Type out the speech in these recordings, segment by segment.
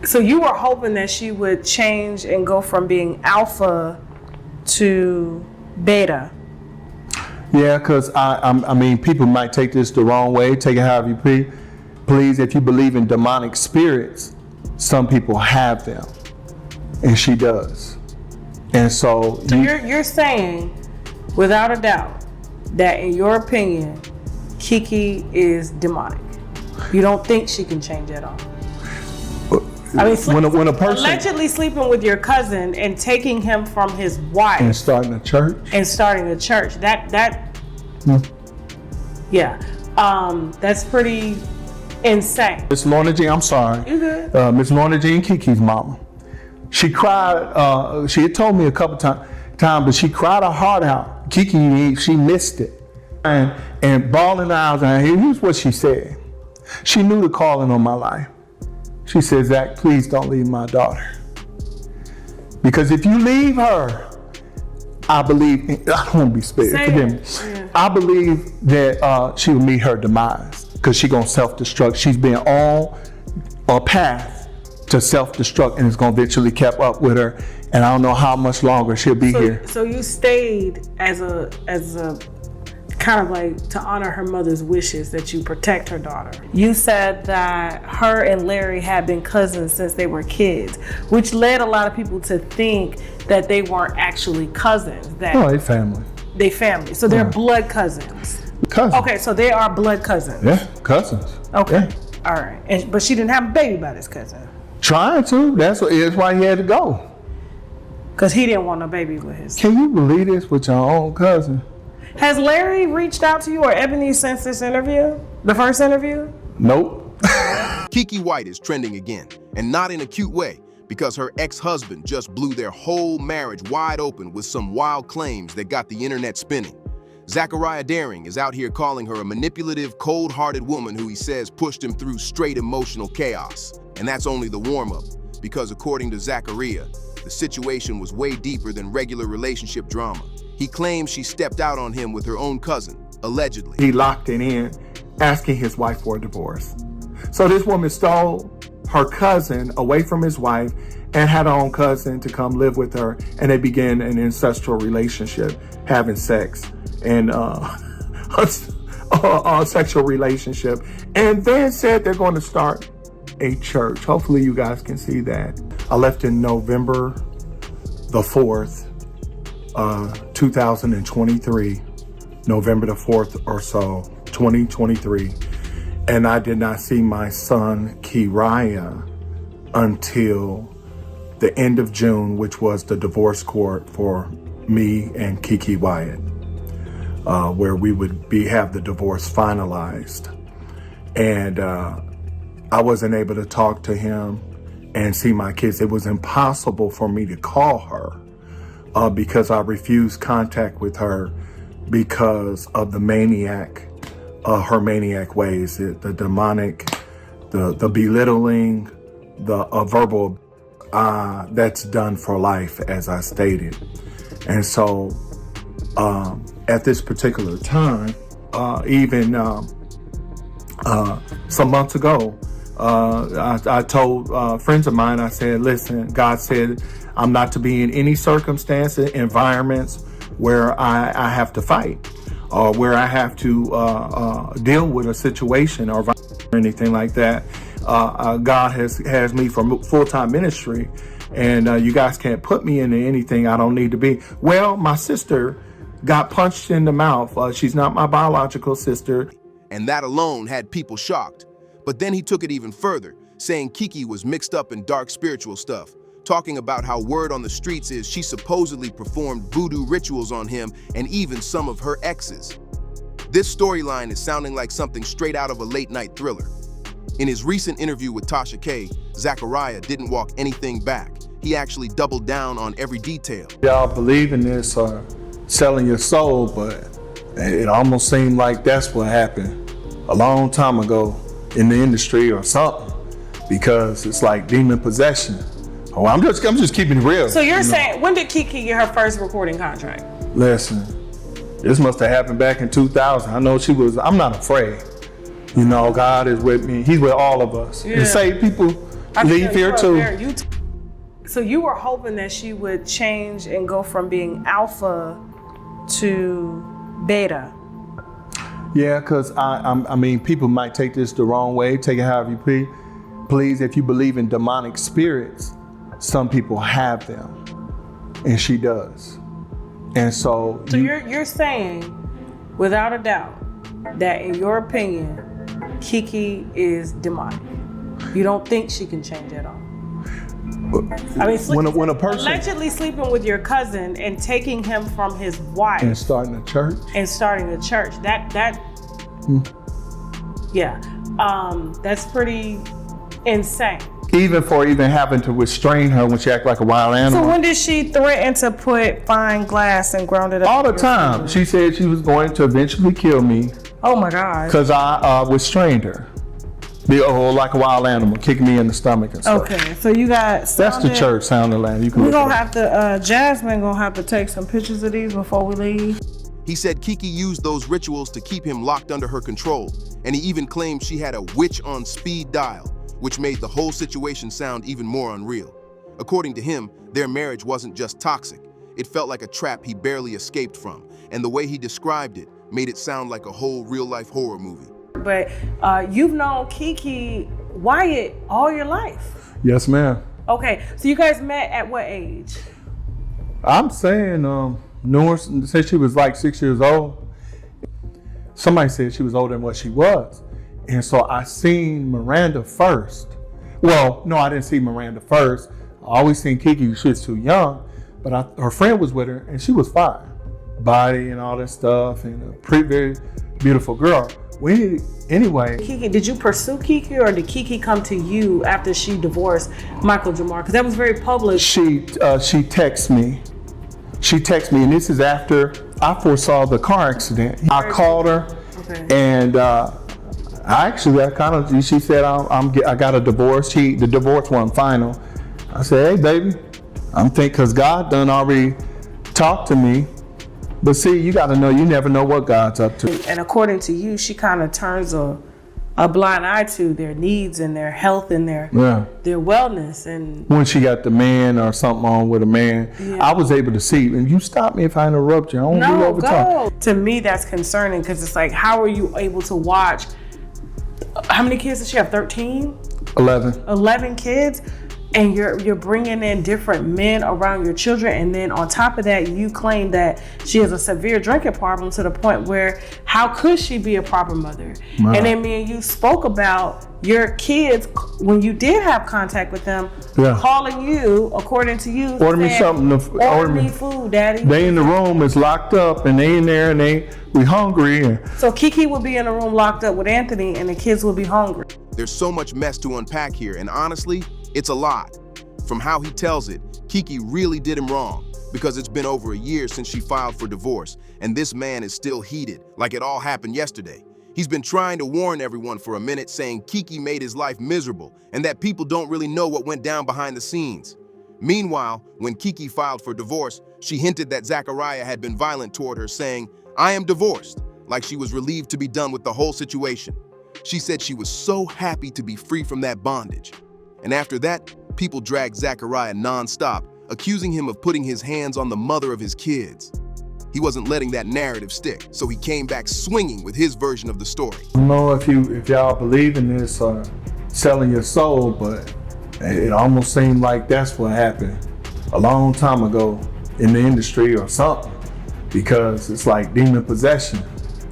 So you were hoping that she would change and go from being alpha to beta. Yeah, because I mean, people might take this the wrong way, take it however you please. If you believe in demonic spirits, some people have them, and she does. And so you're saying, without a doubt, that in your opinion, Keke is demonic. You don't think she can change at all. I mean, when a person allegedly sleeping with your cousin and taking him from his wife and starting a church, that's pretty insane. Miss Lorna Jean, I'm sorry. You good? Miss Lorna Jean, Keke's mama. She cried. She had told me a couple times, but she cried her heart out. Keke, she missed it, and bawling her eyes. And here's what she said. She knew the calling on my life. She said, Zach, please don't leave my daughter. Because if you leave her, I believe, I don't want to be spared, forgive me. Yeah. I believe that she will meet her demise because she's going to self-destruct. She's been on a path to self-destruct and it's going to eventually catch up with her. And I don't know how much longer she'll be here. So you stayed as a kind of like to honor her mother's wishes that you protect her daughter. You said that her and Larry had been cousins since they were kids, which led a lot of people to think that they weren't actually cousins. No, they family. They family. So they're blood cousins. Cousins. Okay, so they are blood cousins. Yeah, cousins. Okay, yeah. All right. But she didn't have a baby by this cousin. Trying to. That's why he had to go. Because he didn't want a baby with his. Can you believe this with your own cousin? Has Larry reached out to you or Ebony since this interview? The first interview? Nope. Keke Wyatt is trending again, and not in a cute way, because her ex-husband just blew their whole marriage wide open with some wild claims that got the internet spinning. Zachariah Daring is out here calling her a manipulative, cold-hearted woman who he says pushed him through straight emotional chaos. And that's only the warm-up, because according to Zachariah, the situation was way deeper than regular relationship drama. He claims she stepped out on him with her own cousin, allegedly. He locked it in, asking his wife for a divorce. So this woman stole her cousin away from his wife and had her own cousin to come live with her, and they began an ancestral relationship, having sex and a sexual relationship, and then said they're going to start a church. Hopefully you guys can see that. I left in November the 4th, 2023, November the 4th or so, 2023. And I did not see my son, Keriah, until the end of June, which was the divorce court for me and Keke Wyatt, where we would have the divorce finalized. And I wasn't able to talk to him and see my kids. It was impossible for me to call her because I refused contact with her because of the maniac, her maniac ways, the demonic, the belittling, the verbal, that's done for life, as I stated. And so at this particular time, even some months ago, I told friends of mine, I said, listen, God said I'm not to be in any circumstances, environments where I have to fight or where I have to deal with a situation or anything like that. God has me for full-time ministry, and you guys can't put me into anything I don't need to be. Well, my sister got punched in the mouth. She's not my biological sister. And that alone had people shocked. But then he took it even further, saying Keke was mixed up in dark spiritual stuff, talking about how word on the streets is she supposedly performed voodoo rituals on him and even some of her exes. This storyline is sounding like something straight out of a late-night thriller. In his recent interview with Tasha K, Zachariah didn't walk anything back. He actually doubled down on every detail. Y'all believe in this or selling your soul, but it almost seemed like that's what happened a long time ago in the industry or something, because it's like demon possession. Oh, I'm just keeping it real. So you're saying, when did Keke get her first recording contract? Listen, this must have happened back in 2000. I know she was, I'm not afraid. You know, God is with me. He's with all of us. Yeah. And say people leave here too. So you were hoping that she would change and go from being alpha to beta. Yeah, because I mean, people might take this the wrong way, take it however you please. If you believe in demonic spirits, some people have them, and she does. And so you're saying, without a doubt, that in your opinion, Keke is demonic. You don't think she can change at all. I mean, when a person allegedly sleeping with your cousin and taking him from his wife and starting a church, that's pretty insane. Even having to restrain her when she act like a wild animal. So when did she threaten to put fine glass and ground it up? All the time. She said she was going to eventually kill me. Oh my God. Because I restrained her. Like a wild animal, kicking me in the stomach and stuff. Okay, so you got that's the church sounding like. We're gonna have to, Jasmine gonna have to take some pictures of these before we leave. He said Keke used those rituals to keep him locked under her control, and he even claimed she had a witch on speed dial, which made the whole situation sound even more unreal. According to him, their marriage wasn't just toxic. It felt like a trap he barely escaped from, and the way he described it made it sound like a whole real-life horror movie. But you've known Keke Wyatt all your life. Yes, ma'am. Okay, so you guys met at what age? I'm saying, Norris said she was like 6 years old. Somebody said she was older than what she was. And so I seen Miranda first. Well, no, I didn't see Miranda first. I always seen Keke, she was too young, but her friend was with her and she was fine. Body and all that stuff, and a very beautiful girl. Anyway. Keke, did you pursue Keke, or did Keke come to you after she divorced Michael Jamar? Because that was very public. She texted me. She texted me, and this is after I foresaw the car accident. I called her, and she said, I got a divorce. The divorce wasn't final. I said, hey, baby, I'm thinking, because God done already talked to me. But see, you got to know, you never know what God's up to. And according to you, she kind of turns a blind eye to their needs and their health and their wellness. And when she got the man or something on with a man, I was able to see. And you stop me if I interrupt you. I don't do over time. To me, that's concerning, because it's like, how are you able to watch? How many kids does she have? 13? 11. 11 kids? And you're bringing in different men around your children, and then on top of that, you claim that she has a severe drinking problem to the point where how could she be a proper mother? Wow. And then me and you spoke about your kids when you did have contact with them, calling you, according to you, order me something. Order me food, Daddy. They in the room, it's locked up, and they in there, and we hungry. So Keke would be in a room locked up with Anthony, and the kids would be hungry. There's so much mess to unpack here, and honestly, it's a lot. From how he tells it, Keke really did him wrong, because it's been over a year since she filed for divorce, and this man is still heated, like it all happened yesterday. He's been trying to warn everyone for a minute, saying Keke made his life miserable, and that people don't really know what went down behind the scenes. Meanwhile, when Keke filed for divorce, she hinted that Zachariah had been violent toward her, saying, "I am divorced," like she was relieved to be done with the whole situation. She said she was so happy to be free from that bondage. And after that, people dragged Zachariah nonstop, accusing him of putting his hands on the mother of his kids. He wasn't letting that narrative stick, so he came back swinging with his version of the story. I don't know if y'all believe in this selling your soul, but it almost seemed like that's what happened a long time ago in the industry or something, because it's like demon possession.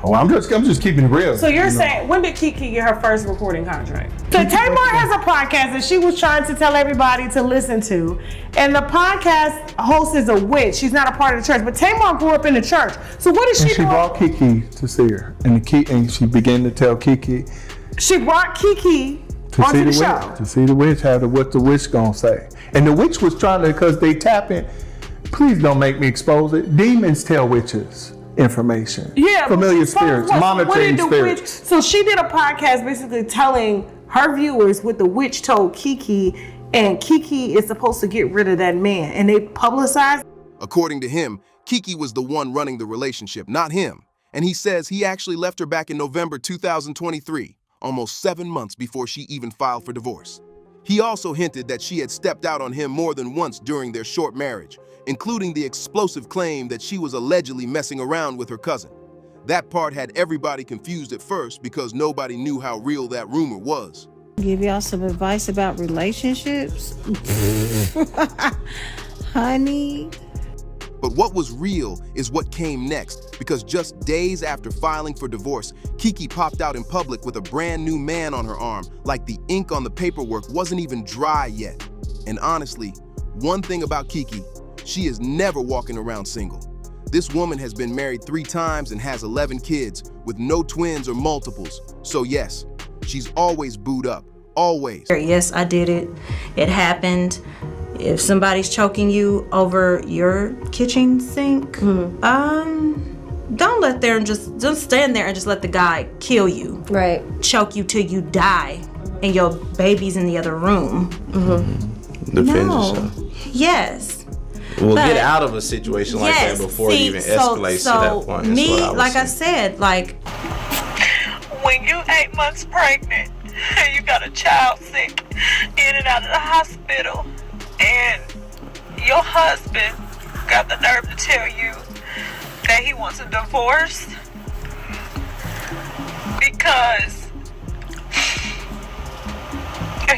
Oh, I'm just keeping it real. So you're saying, when did Keke get her first recording contract? So Tamar has a podcast that she was trying to tell everybody to listen to. And the podcast host is a witch. She's not a part of the church, but Tamar grew up in the church. So what is she doing? She brought Keke to see her. And she began to tell Keke. She brought Keke onto the show. To see the witch, what the witch gonna say. And the witch was trying to, because they tap in. Please don't make me expose it. Demons tell witches information. Yeah. Familiar spirits, monitoring spirits. So she did a podcast basically telling her viewers what the witch told Keke, and Keke is supposed to get rid of that man, and they publicized. According to him, Keke was the one running the relationship, not him. And he says he actually left her back in November 2023, almost 7 months before she even filed for divorce. He also hinted that she had stepped out on him more than once during their short marriage, including the explosive claim that she was allegedly messing around with her cousin. That part had everybody confused at first because nobody knew how real that rumor was. Give y'all some advice about relationships? Honey. But what was real is what came next, because just days after filing for divorce, Keke popped out in public with a brand new man on her arm, like the ink on the paperwork wasn't even dry yet. And honestly, one thing about Keke, she is never walking around single. This woman has been married 3 times and has 11 kids, with no twins or multiples. So yes, she's always booed up, always. Yes, I did it. It happened. If somebody's choking you over your kitchen sink, don't let there and just stand there and just let the guy kill you. Right. Choke you till you die and your baby's in the other room. Defend No. yourself. Yes. We'll But- get out of a situation like that before it even escalates to that point. That's Me, what I would like say. I said, like, When you 8 months pregnant and you got a child sick in and out of the hospital, and your husband got the nerve to tell you that he wants a divorce because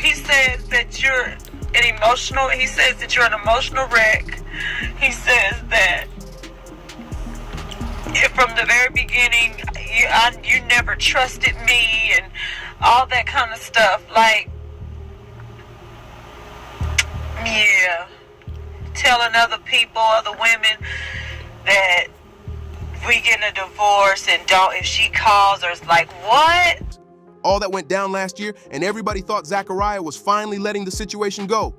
he says that you're an emotional wreck. He says that from the very beginning, you never trusted me and all that kind of stuff. Like, yeah, telling other people, other women that we getting a divorce and if she calls or it's like, what? All that went down last year, and everybody thought Zachariah was finally letting the situation go.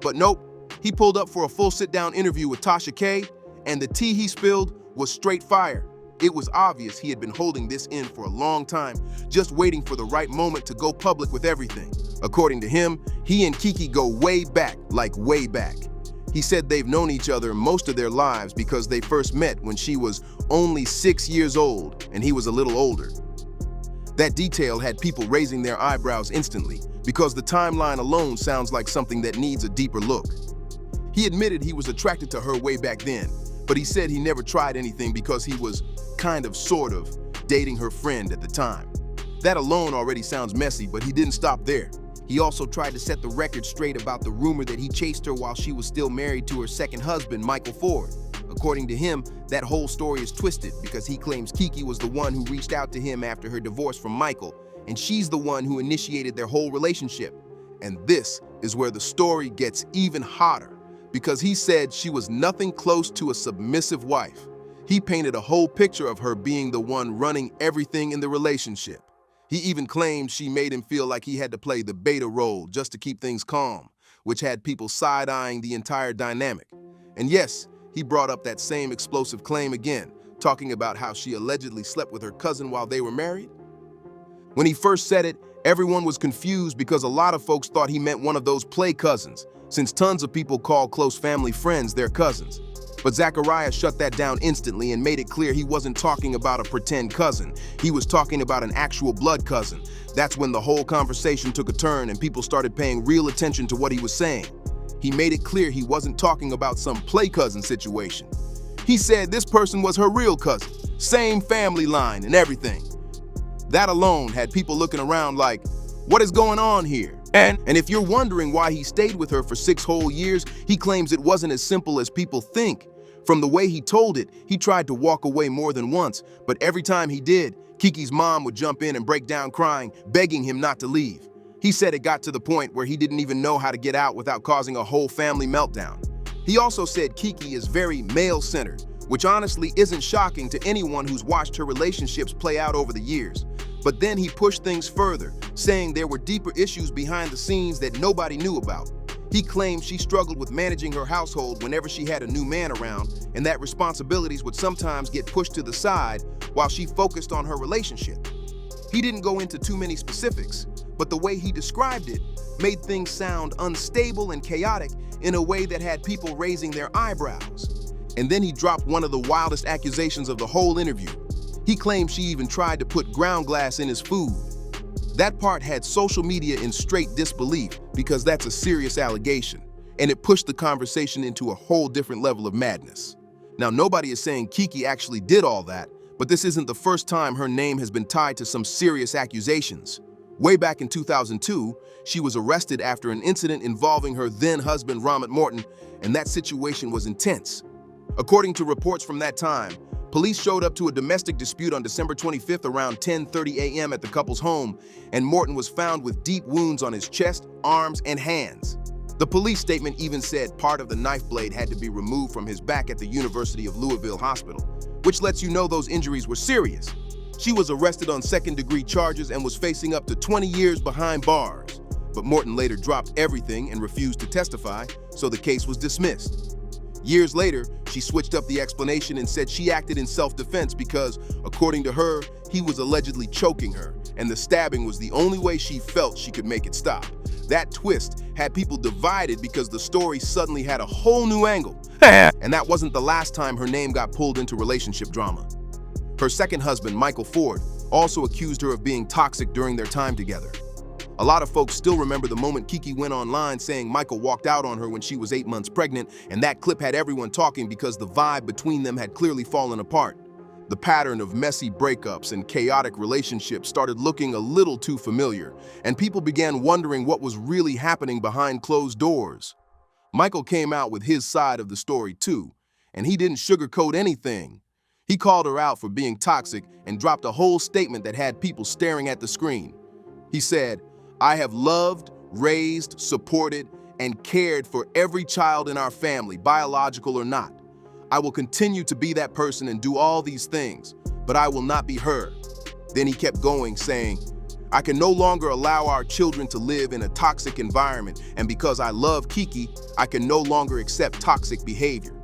But nope, he pulled up for a full sit-down interview with Tasha K, and the tea he spilled was straight fire. It was obvious he had been holding this in for a long time, just waiting for the right moment to go public with everything. According to him, he and Keke go way back, like way back. He said they've known each other most of their lives because they first met when she was only 6 years old and he was a little older. That detail had people raising their eyebrows instantly because the timeline alone sounds like something that needs a deeper look. He admitted he was attracted to her way back then, but he said he never tried anything because he was sort of, dating her friend at the time. That alone already sounds messy, but he didn't stop there. He also tried to set the record straight about the rumor that he chased her while she was still married to her second husband, Michael Ford. According to him, that whole story is twisted because he claims Keke was the one who reached out to him after her divorce from Michael, and she's the one who initiated their whole relationship. And this is where the story gets even hotter, because he said she was nothing close to a submissive wife. He painted a whole picture of her being the one running everything in the relationship. He even claimed she made him feel like he had to play the beta role just to keep things calm, which had people side-eyeing the entire dynamic. And yes, he brought up that same explosive claim again, talking about how she allegedly slept with her cousin while they were married. When he first said it, everyone was confused because a lot of folks thought he meant one of those play cousins, since tons of people call close family friends their cousins. But Zachariah shut that down instantly and made it clear he wasn't talking about a pretend cousin. He was talking about an actual blood cousin. That's when the whole conversation took a turn and people started paying real attention to what he was saying. He made it clear he wasn't talking about some play cousin situation. He said this person was her real cousin, same family line and everything. That alone had people looking around like, what is going on here? And if you're wondering why he stayed with her for 6 whole years, he claims it wasn't as simple as people think. From the way he told it, he tried to walk away more than once, but every time he did, Keke's mom would jump in and break down crying, begging him not to leave. He said it got to the point where he didn't even know how to get out without causing a whole family meltdown. He also said Keke is very male-centered, which honestly isn't shocking to anyone who's watched her relationships play out over the years. But then he pushed things further, saying there were deeper issues behind the scenes that nobody knew about. He claimed she struggled with managing her household whenever she had a new man around, and that responsibilities would sometimes get pushed to the side while she focused on her relationship. He didn't go into too many specifics, but the way he described it made things sound unstable and chaotic in a way that had people raising their eyebrows. And then he dropped one of the wildest accusations of the whole interview. He claimed she even tried to put ground glass in his food. That part had social media in straight disbelief because that's a serious allegation, and it pushed the conversation into a whole different level of madness. Now, nobody is saying Keke actually did all that, but this isn't the first time her name has been tied to some serious accusations. Way back in 2002, she was arrested after an incident involving her then-husband, Ramit Morton, and that situation was intense. According to reports from that time, police showed up to a domestic dispute on December 25th around 10:30 a.m. at the couple's home, and Morton was found with deep wounds on his chest, arms, and hands. The police statement even said part of the knife blade had to be removed from his back at the University of Louisville Hospital, which lets you know those injuries were serious. She was arrested on second-degree charges and was facing up to 20 years behind bars. But Morton later dropped everything and refused to testify, so the case was dismissed. Years later, she switched up the explanation and said she acted in self-defense because, according to her, he was allegedly choking her, and the stabbing was the only way she felt she could make it stop. That twist had people divided because the story suddenly had a whole new angle. And that wasn't the last time her name got pulled into relationship drama. Her second husband, Michael Ford, also accused her of being toxic during their time together. A lot of folks still remember the moment Keke went online saying Michael walked out on her when she was 8 months pregnant, and that clip had everyone talking because the vibe between them had clearly fallen apart. The pattern of messy breakups and chaotic relationships started looking a little too familiar, and people began wondering what was really happening behind closed doors. Michael came out with his side of the story too, and he didn't sugarcoat anything. He called her out for being toxic and dropped a whole statement that had people staring at the screen. He said, "I have loved, raised, supported, and cared for every child in our family, biological or not. I will continue to be that person and do all these things, but I will not be her." Then he kept going, saying, "I can no longer allow our children to live in a toxic environment, and because I love Keke, I can no longer accept toxic behavior.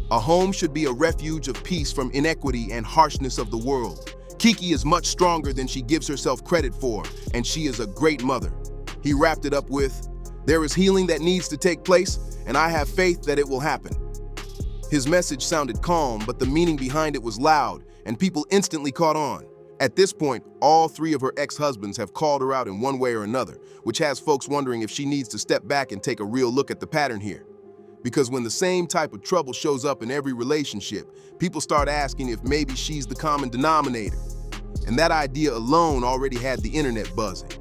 A home should be a refuge of peace from inequity and harshness of the world. Keke is much stronger than she gives herself credit for, and she is a great mother." He wrapped it up with, "There is healing that needs to take place, and I have faith that it will happen." His message sounded calm, but the meaning behind it was loud, and people instantly caught on. At this point, all three of her ex-husbands have called her out in one way or another, which has folks wondering if she needs to step back and take a real look at the pattern here. Because when the same type of trouble shows up in every relationship, people start asking if maybe she's the common denominator. And that idea alone already had the internet buzzing.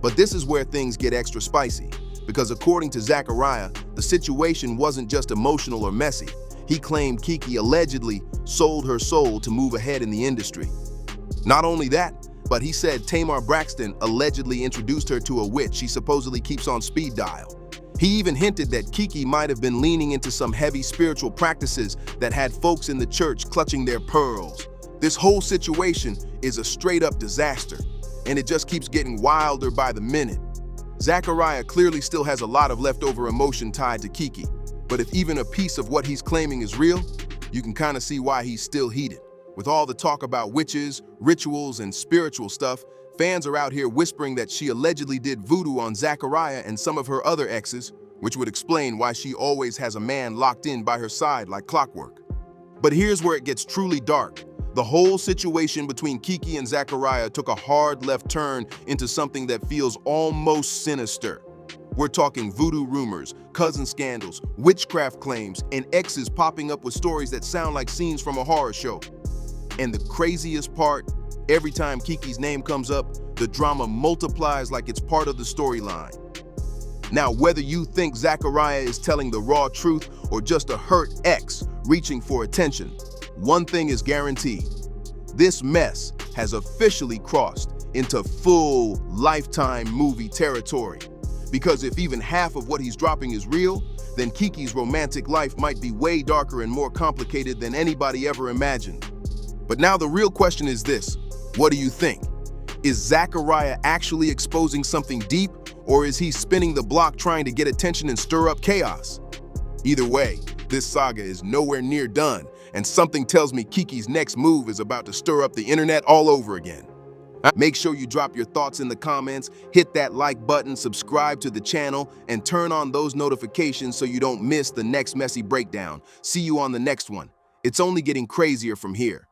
But this is where things get extra spicy, because according to Zachariah, the situation wasn't just emotional or messy. He claimed Keke allegedly sold her soul to move ahead in the industry. Not only that, but he said Tamar Braxton allegedly introduced her to a witch she supposedly keeps on speed dial. He even hinted that Keke might have been leaning into some heavy spiritual practices that had folks in the church clutching their pearls. This whole situation is a straight-up disaster, and it just keeps getting wilder by the minute. Zachariah clearly still has a lot of leftover emotion tied to Keke, but if even a piece of what he's claiming is real, you can kind of see why he's still heated. With all the talk about witches, rituals, and spiritual stuff, fans are out here whispering that she allegedly did voodoo on Zachariah and some of her other exes, which would explain why she always has a man locked in by her side like clockwork. But here's where it gets truly dark. The whole situation between Keke and Zachariah took a hard left turn into something that feels almost sinister. We're talking voodoo rumors, cousin scandals, witchcraft claims, and exes popping up with stories that sound like scenes from a horror show. And the craziest part, every time Keke's name comes up, the drama multiplies like it's part of the storyline. Now, whether you think Zachariah is telling the raw truth or just a hurt ex reaching for attention, one thing is guaranteed. This mess has officially crossed into full Lifetime movie territory. Because if even half of what he's dropping is real, then Keke's romantic life might be way darker and more complicated than anybody ever imagined. But now the real question is this: what do you think? Is Zachariah actually exposing something deep, or is he spinning the block trying to get attention and stir up chaos? Either way, this saga is nowhere near done, and something tells me Keke's next move is about to stir up the internet all over again. Make sure you drop your thoughts in the comments, hit that like button, subscribe to the channel, and turn on those notifications so you don't miss the next messy breakdown. See you on the next one. It's only getting crazier from here.